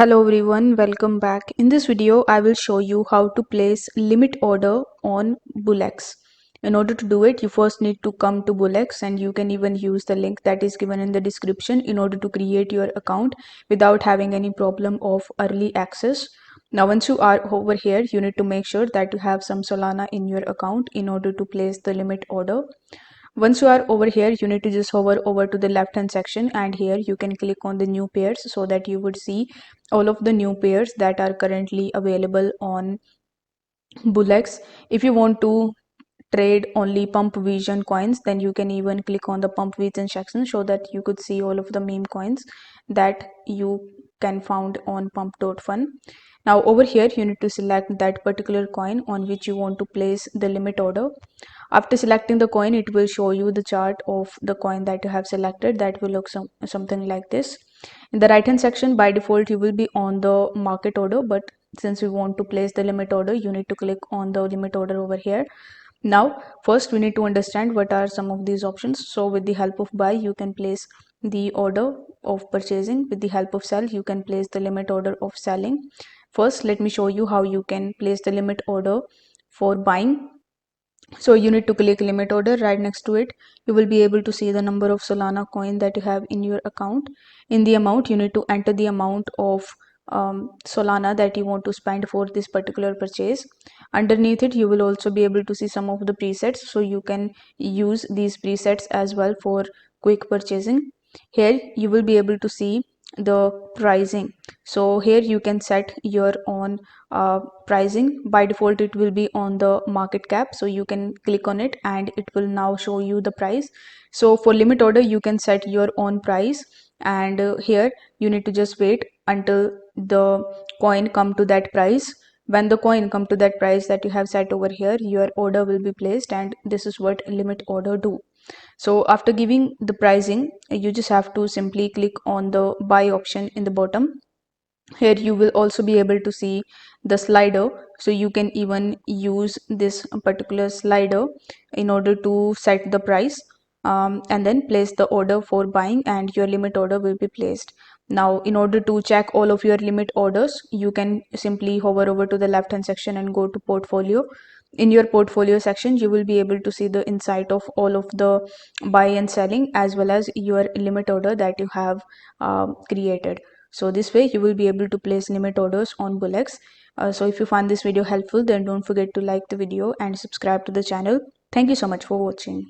Hello everyone, welcome back. In this video, I will show you how to place limit order on BullX. In order to do it, you first need to come to BullX, and you can even use the link that is given in the description in order to create your account without having any problem of early access. Now, once you are over here, you need to make sure that you have some Solana in your account in order to place the limit order. Once you are over here, you need to just hover over to the left hand section, and here you can click on the new pairs so that you would see all of the new pairs that are currently available on BullX. If you want to trade only Pump Vision coins, then you can even click on the Pump Vision section so that you could see all of the meme coins that you can found on pump.fun. Now over here, you need to select that particular coin on which you want to place the limit order. After selecting the coin, it will show you the chart of the coin that you have selected. That will look something like this. In the right hand section, by default you will be on the market order, but since we want to place the limit order, you need to click on the limit order over here. Now first we need to understand what are some of these options. So with the help of buy, you can place the order of purchasing. With the help of sell, you can place the limit order of selling. First, let me show you how you can place the limit order for buying. So you need to click limit order. Right next to it, you will be able to see the number of Solana coin that you have in your account. In the amount, you need to enter the amount of Solana that you want to spend for this particular purchase. Underneath it, you will also be able to see some of the presets, so you can use these presets as well for quick purchasing. Here you will be able to see the pricing. So here you can set your own pricing. By default it will be on the market cap, so you can click on it and it will now show you the price. So for limit order, you can set your own price, and here you need to just wait until the coin come to that price. When the coin come to that price that you have set over here, your order will be placed, and this is what limit order do. So after giving the pricing, you just have to simply click on the buy option in the bottom. Here you will also be able to see the slider, so you can even use this particular slider in order to set the price, and then place the order for buying, and your limit order will be placed. Now in order to check all of your limit orders, you can simply hover over to the left hand section and go to portfolio. In your portfolio section, you will be able to see the insight of all of the buy and selling as well as your limit order that you have created. So this way you will be able to place limit orders on BullX. So if you find this video helpful, then don't forget to like the video and subscribe to the channel. Thank you so much for watching.